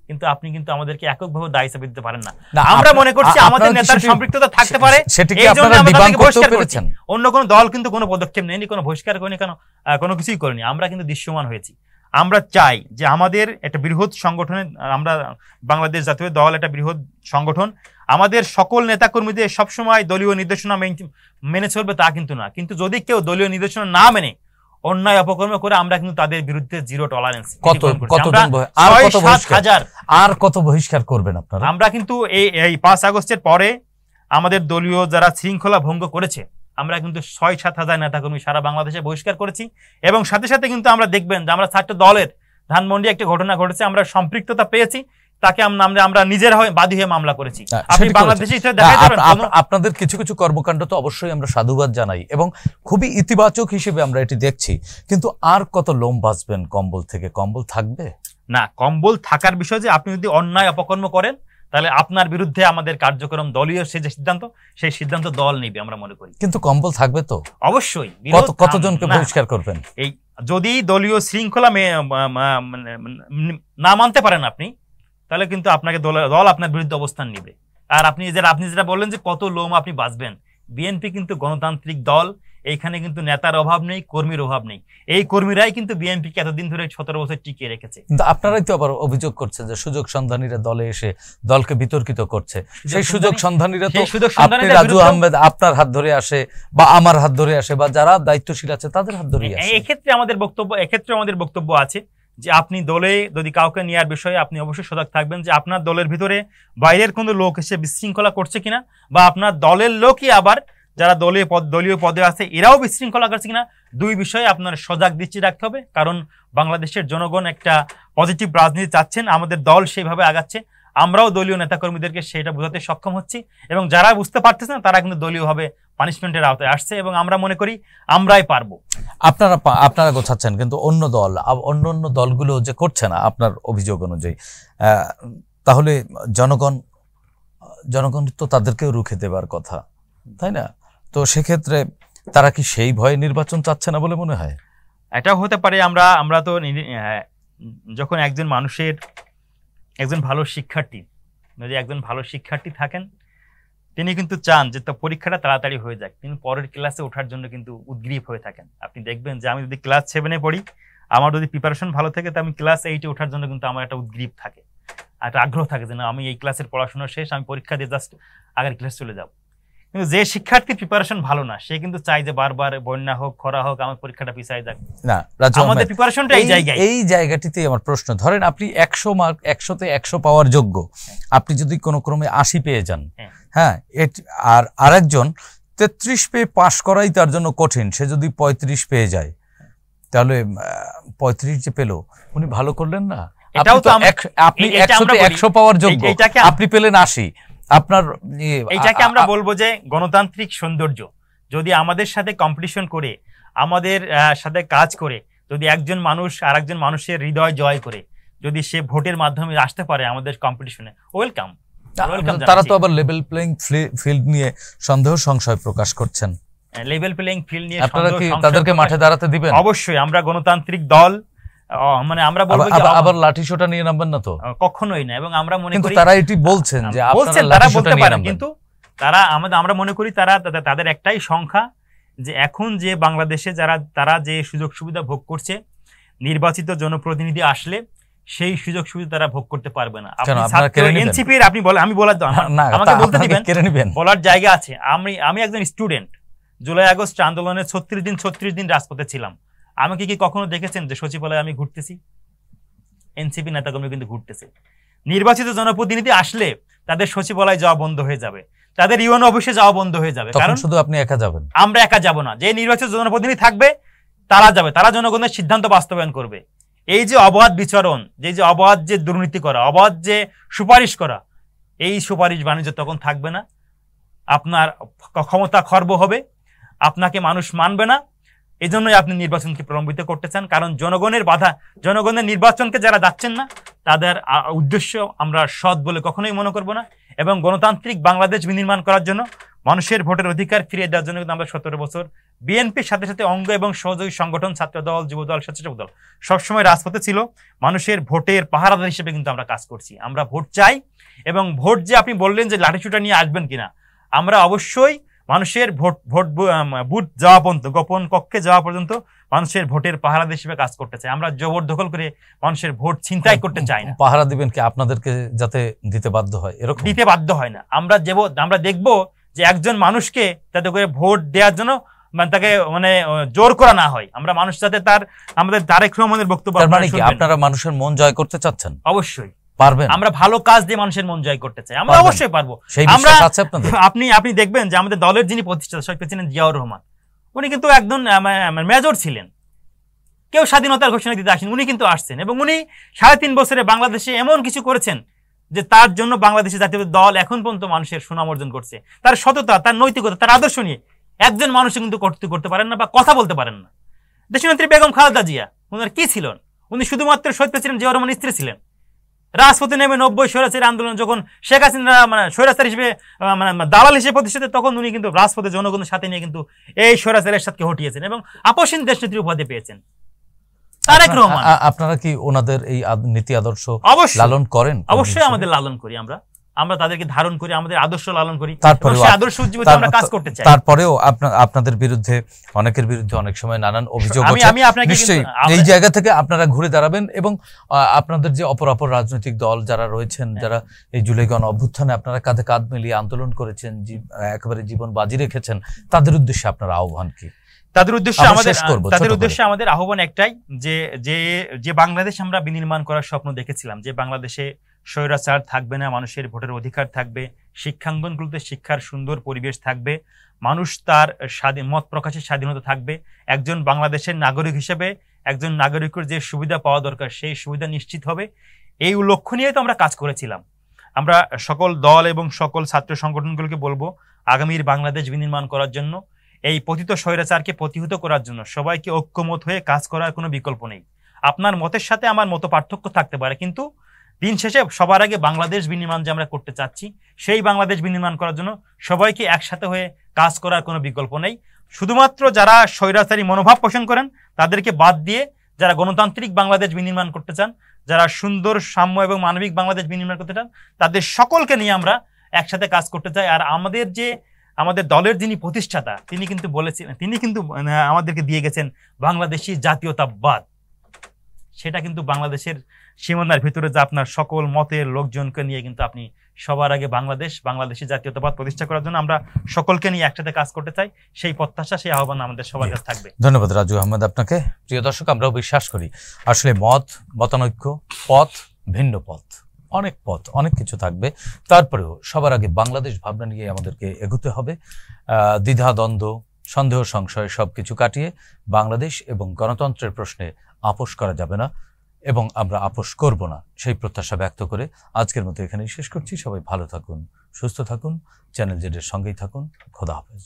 কিন্তু আপনি কিন্তু আমাদেরকে এককভাবে দায় চাপিয়ে দিতে পারেন না। আমরা মনে করছি আমাদের নেতার সম্পৃক্ততা থাকতে পারে, এই জন্য আমরা তাকে বহিষ্কার করেছি। অন্য কোনো দল কিন্তু কোনো পদক্ষেপ নেয়নি, কোনো বহিষ্কার করেনি, কোনো কিছুই করেনি। আমরা কিন্তু দৃশ্যমান হয়েছি। আমরা চাই যে আমাদের একটা বৃহৎ সংগঠনে, আমরা বাংলাদেশ জাতীয় দল একটা বৃহৎ সংগঠন, আমাদের সকল নেতাকর্মীদের সবসময় দলীয় নির্দেশনা মেনে চলবে তা কিন্তু না। কিন্তু যদি কেউ দলীয় নির্দেশনা না মেনে অন্যায় অপকর্ম করে, আমরা কিন্তু তাদের বিরুদ্ধে জিরো টলারেন্স। আর কত বহিষ্কার করবেন আপনারা? আমরা কিন্তু এই 5 আগস্টের পরে আমাদের দলীয় যারা শৃঙ্খলা ভঙ্গ করেছে, আমরা কিন্তু 6-7 হাজার নেতাকর্মী সারা বাংলাদেশে বহিষ্কার করেছি। এবং সাথে সাথে কিন্তু আমরা দেখবেন যে আমরা ছাত্র দলের ধানমন্ডি একটা ঘটনা ঘটেছে, আমরা সম্পৃক্ততা পেয়েছি, তাকে আমরা নিজের বাদী হয়ে মামলা করেছি। আপনি বাংলাদেশে আপনাদের কিছু কিছু কর্মকাণ্ড তো অবশ্যই আমরা সাধুবাদ জানাই এবং খুবই ইতিবাচক হিসেবে আমরা এটি দেখছি। কিন্তু আর কত লোম বাঁচবেন কম্বল থেকে? কম্বল থাকবে না, কম্বল থাকার বিষয় যে আপনি যদি অন্যায় অপকর্ম করেন তাহলে আপনার বিরুদ্ধে আমাদের কার্যক্রম দলীয় যে সিদ্ধান্ত, সেই সিদ্ধান্ত দল নেবে আমরা মনে করি। কিন্তু কম্বল থাকবে তো অবশ্যই। কতজনকে বহিষ্কার করবেন? এই যদি দলীয় শৃঙ্খলা না মানতে পারেন আপনি, তাহলে কিন্তু আপনাকে দল আপনার বিরুদ্ধে অবস্থান নিবে। আর আপনি যেটা বললেন যে কত লোম আপনি বাঁচবেন, বিএনপি কিন্তু গণতান্ত্রিক দল, এইখানে কিন্তু নেতার অভাব নেই, কর্মীর অভাব নেই। এই কর্মীরাই কিন্তু বিএনপিকে এতদিন ধরে 17 বছর টিকিয়ে রেখেছে। কিন্তু আপনারাই তো আবার অভিযোগ করছেন যে সুযোগ সন্ধানীরা দলে এসে দলকে বিতর্কিত করছে। সেই সুযোগ সন্ধানীরা তো আপনি রাজু আহমেদ আপনার হাত ধরে আসে, বা আমার হাত ধরে আসে, বা যারা দায়িত্বশীল আছে তাদের হাত ধরে আসে। এক্ষেত্রে আমাদের বক্তব্য আছে যে আপনি দলে যদি কাউকে নেওয়ার বিষয়ে আপনি অবশ্যই সজাগ থাকবেন যে আপনার দলের ভিতরে বাইরের কোনো লোক এসে বিশৃঙ্খলা করছে কিনা, বা আপনার দলের লোকই আবার যারা দলীয় পদে আছে এরাও বিশৃঙ্খলা করছে কিনা, দুই বিষয়ে আপনার সজাগ দৃষ্টি রাখতে হবে। কারণ বাংলাদেশের জনগণ একটা পজিটিভ রাজনীতি চাচ্ছেন, আমাদের দল সেইভাবে আগাচ্ছে, আমরাও দলীয় নেতাকর্মীদেরকে সেটা বোঝাতে সক্ষম হচ্ছি, এবং যারা বুঝতে পারতেছে না তারা কিন্তু দলীয়ভাবে পানিশমেন্টের আওতায় আসছে, এবং আমরা মনে করি আমরাই পারবো। আপনারা গোছাচ্ছেন, কিন্তু অন্য দলগুলো যে করছে না আপনার অভিযোগ অনুযায়ী, তাহলে জনগণ তো তাদেরকেও রুখে দেবার কথা, তাই না? তো সেক্ষেত্রে তারা কি সেই ভয়ে নির্বাচন চাচ্ছে না বলে মনে হয়? এটাও হতে পারে। আমরা তো যখন একজন ভালো শিক্ষার্থী, যদি একজন ভালো শিক্ষার্থী থাকেন, তিনি কিন্তু চান যে তার পরীক্ষাটা তাড়াতাড়ি হয়ে যাক, তিনি পরের ক্লাসে ওঠার জন্য কিন্তু উদ্গ্রীব হয়ে থাকেন। আপনি দেখবেন যে আমি যদি ক্লাস 7-এ পড়ি, আমার যদি প্রিপারেশন ভালো থাকে, তো আমি ক্লাস 8-এ ওঠার জন্য কিন্তু আমার একটা উদ্গ্রীব থাকে, একটা আগ্রহ থাকে যে না, আমি এই ক্লাসের পড়াশোনা শেষ, আমি পরীক্ষা দিয়ে জাস্ট আগের ক্লাস চলে যাব। কিন্তু যে শিক্ষার্থীর প্রিপারেশন ভালো না, সে কিন্তু চাই যে বারবার বন্যা হোক, খরা হোক, আমার পরীক্ষাটা পিছায় যাক না। আমাদের প্রিপারেশনটা এই জায়গাটিতেই আমার প্রশ্ন। ধরেন আপনি 100 মার্ক, 100-তে 100 পাওয়ার যোগ্য, আপনি যদি কোনো ক্রমে 80 পেয়ে যান, হ্যাঁ, আর আরেকজন 33 পেয়ে পাশ করাই তার জন্য কঠিন, সে যদি 35 পেয়ে যায়, তাহলে 35 যে পেল, উনি ভালো করলেন না? আপনি 100-তে 100 পাওয়ার যোগ্য, আপনি পেলেন 80। এইটাকে আমরা বলবো যে গণতান্ত্রিক সৌন্দর্য। যদি আমাদের সাথে কম্পিটিশন করে, আমাদের সাথে কাজ করে, যদি একজন মানুষ আর একজন মানুষের হৃদয় জয় করে, যদি সে ভোটের মাধ্যমে আসতে পারে আমাদের কম্পিটিশনে, ওয়েলকাম। তারা তো আবার লেভেল প্লেইং ফিল্ড নিয়ে সন্দেহ সংশয় প্রকাশ করছেন। লেভেল প্লেইং ফিল্ড নিয়ে আপনারা কি তাদেরকে মাঠে দাঁড়াতে দিবেন? অবশ্যই। আমরা গণতান্ত্রিক দল, মানে আমরা বলবো যে আবার লাঠি সোটা নিয়ে নামবেন না তো? কখনোই না। এবং আমরা মনে করি তারা এটি বলছেন যে তারা বলতে পারেন, কিন্তু আমরা মনে করি তাদের একটাই সংখ্যা, যে এখন যে বাংলাদেশে তারা যে সুযোগ সুবিধা ভোগ করছে, নির্বাচিত জনপ্রতিনিধি আসলে সেই সুযোগ সুবিধা তারা ভোগ করতে পারবে না। এনসিপির আপনি বলেন, আমি বলার, আমাকে বলতে দিবেন, বলার জায়গা আছে। আমি একজন স্টুডেন্ট, জুলাই আগস্ট আন্দোলনে 36 দিন রাজপথে ছিলাম। আমাকে কি কখনো দেখেছেন যে সচিবালয়ে আমি ঘুরতেছি? এনসিপি নেতাকর্মী কিন্তু ঘুরতেছে। নির্বাচিত জনপ্রতিনিধি আসলে তাদের সচিবালয় যাওয়া বন্ধ হয়ে যাবে, তাদের ইউএনও অফিসে যাওয়া বন্ধ হয়ে যাবে, কারণ শুধু আপনি একা যাবেন, আমরা একা যাব না। যে নির্বাচিত জনপ্রতিনিধি থাকবে তারা যাবে, তারা জনগণের সিদ্ধান্ত বাস্তবায়ন করবে। এই যে অবাধ বিচরণ, যে অবাধ যে দুর্নীতি করা, অবাধ যে সুপারিশ করা, এই সুপারিশ বাণিজ্য তখন থাকবে না। আপনার ক্ষমতা খর্ব হবে, আপনাকে মানুষ মানবে না। এই জন্যই আপনি নির্বাচনকে প্রলম্বিত করতে চান, কারণ জনগণের নির্বাচনকে যারা যাচ্ছেন না, তাদের উদ্দেশ্য আমরা সৎ বলে কখনোই মনে করব না। এবং গণতান্ত্রিক বাংলাদেশ বিনির্মাণ করার জন্য, মানুষের ভোটের অধিকার ফিরিয়ে দেওয়ার জন্য কিন্তু আমরা 17 বছর বিএনপির সাথে সাথে অঙ্গ এবং সহযোগী সংগঠন, ছাত্রদল, যুবদল, স্বেচ্ছাসেবক দল সবসময় রাজপথে ছিল। মানুষের ভোটের পাহারাদার হিসেবে কিন্তু আমরা কাজ করছি। আমরা ভোট চাই, এবং ভোট যে আপনি বললেন যে লাঠিসোঁটা নিয়ে আসবেন কিনা, আমরা অবশ্যই মানুষের বুথ যাওয়া পর্যন্ত, গোপন কক্ষে যাওয়া পর্যন্ত মানুষের ভোটের পাহারাদার হিসেবে কাজ করতে চাই। আমরা জবরদখল করে মানুষের ভোট ছিনতাই করতে চাই না। পাহারা দিবেন কি আপনাদেরকে যাতে দিতে বাধ্য হয়? এরকম দিতে বাধ্য হয় না। আমরা দেখব যে একজন মানুষকে যাতে করে ভোট দেওয়ার জন্য তাকে জোর করা না হয়। আমরা মানুষ যাতে আমাদের তারেক রহমানের বক্তব্য, মানে কি আপনারা মানুষের মন জয় করতে চাচ্ছেন? অবশ্যই পারবেন। আমরা ভালো কাজ দিয়ে মানুষের মন জয় করতে চাই, আমরা অবশ্যই পারবো। আপনি দেখবেন যে আমাদের দলের যিনি প্রতিষ্ঠাতা শহীদ প্রেসিডেন্ট জিয়াউর রহমান, উনি কিন্তু একজন মেজর ছিলেন। কেউ স্বাধীনতার ঘোষণা দিতে আসেন, উনি কিন্তু আসছেন, এবং উনি 3.5 বছরে বাংলাদেশে এমন কিছু করেছেন যে তার জন্য বাংলাদেশের জাতীয় দল এখন পর্যন্ত মানুষের সুনাম অর্জন করছে। তার সততা, তার নৈতিকতা, তার আদর্শ নিয়ে একজন মানুষ কিন্তু করতে পারেন না বা কথা বলতে পারেন না। দেশনেত্রী বেগম খালেদা জিয়া, ওনার কি ছিলেন? উনি শুধুমাত্র শহীদ প্রেসিডেন্ট জিয়াউর রহমানের স্ত্রী ছিলেন। রাজপথে নেমে 90 স্বৈরাচারী আন্দোলন যখন শেখ হাসিনা মানে স্বৈরাচার হিসেবে মানে দালাল হিসেবে প্রতিষ্ঠিত, তখন উনি কিন্তু রাজপথে জনগণের সাথে নিয়ে কিন্তু এই স্বৈরাচারের সাথে হটিয়েছেন এবং আপসহীন দেশনেত্রী উপাধি পেয়েছেন তারেক রহমান। আপনারা কি ওনাদের এই নীতি আদর্শ অবশ্যই লালন করেন? অবশ্যই আমাদের লালন করি, আমরা তাদেরকে ধারণ করি, আমাদের আদর্শ লালন করি, তারপরেও সেই আদর্শ উজ্জীবিত আমরা কাজ করতে চাই। তারপরেও আপনাদের বিরুদ্ধে, অনেকের বিরুদ্ধে অনেক সময় নানান অভিযোগ আছে। আমি আপনাকে নিশ্চয়ই এই জায়গা থেকে আপনারা ঘুরে দাঁড়াবেন এবং আপনাদের যে অপর রাজনৈতিক দল যারা রয়েছেন, যারা এই জুলাই গণ অভ্যুত্থানে আপনারা কাঁধে কাঁধ মিলিয়ে আন্দোলন করেছেন, একেবারে জীবন বাজি রেখেছেন, তাদের উদ্দেশ্যে আপনার আহ্বান কি? তাদের উদ্দেশ্যে আমাদের আহ্বান একটাই, যে বাংলাদেশ আমরা বিনির্মাণ করার স্বপ্ন দেখেছিলাম, যে বাংলাদেশে স্বৈরাচার থাকবে না, মানুষের ভোটের অধিকার থাকবে, শিক্ষাঙ্গনগুলোতে শিক্ষার সুন্দর পরিবেশ থাকবে, মানুষ তার মত প্রকাশের স্বাধীনতা থাকবে, একজন বাংলাদেশের নাগরিক হিসেবে একজন নাগরিকের যে সুবিধা পাওয়া দরকার সেই সুবিধা নিশ্চিত হবে, এই লক্ষ্য নিয়ে তো আমরা কাজ করেছিলাম। আমরা সকল দল এবং সকল ছাত্র সংগঠনগুলোকে বলবো, আগামীর বাংলাদেশ বিনির্মাণ করার জন্য, এই পতিত স্বৈরাচারকে প্রতিহত করার জন্য সবাইকে ঐক্যমত হয়ে কাজ করার কোনো বিকল্প নেই। আপনার মতের সাথে আমার মত পার্থক্য থাকতে পারে, কিন্তু দিন শেষে সবার আগে বাংলাদেশ বিনির্মাণ যে আমরা করতে চাচ্ছি, সেই বাংলাদেশ বিনির্মাণ করার জন্য সবাইকে একসাথে হয়ে কাজ করার কোনো বিকল্প নেই। শুধুমাত্র যারা স্বৈরাচারী মনোভাব পোষণ করেন তাদেরকে বাদ দিয়ে যারা গণতান্ত্রিক বাংলাদেশ বিনির্মাণ করতে চান, যারা সুন্দর সাম্য এবং মানবিক বাংলাদেশ বিনির্মাণ করতে চান, তাদের সকলকে নিয়ে আমরা একসাথে কাজ করতে চাই। আর আমাদের দলের যিনি প্রতিষ্ঠাতা, তিনি কিন্তু বলেছিলেন, তিনি কিন্তু আমাদেরকে দিয়ে গেছেন বাংলাদেশি জাতীয়তাবাদ। সেটা কিন্তু বাংলাদেশের সীমানার ভিতরে যে আপনার সকল মতের লোকজনকে নিয়ে কিন্তু আপনি সবার আগে বাংলাদেশি জাতীয়তাবাদ প্রতিষ্ঠা করার জন্য আমরা সকলকে নিয়ে একসাথে কাজ করতে চাই। সেই প্রত্যাশা, সেই আহ্বান আমাদের সবার কাছে থাকবে। ধন্যবাদ রাজু আহমেদ আপনাকে। প্রিয় দর্শক, আমরাও বিশ্বাস করি আসলে মতানৈক্য, ভিন্ন পথ, অনেক পথ, অনেক কিছু থাকবে, তারপরেও সবার আগে বাংলাদেশ ভাবনা নিয়ে আমাদেরকে এগোতে হবে। দ্বিধা, দ্বন্দ্ব, সন্দেহ, সংশয় সবকিছু কাটিয়ে বাংলাদেশ এবং গণতন্ত্রের প্রশ্নে আপোষ করা যাবে না এবং আমরা আপোষ করব না, সেই প্রত্যাশা ব্যক্ত করে আজকের মতো এখানেই শেষ করছি। সবাই ভালো থাকুন, সুস্থ থাকুন, চ্যানেল জেডের সঙ্গেই থাকুন। খোদা হাফেজ।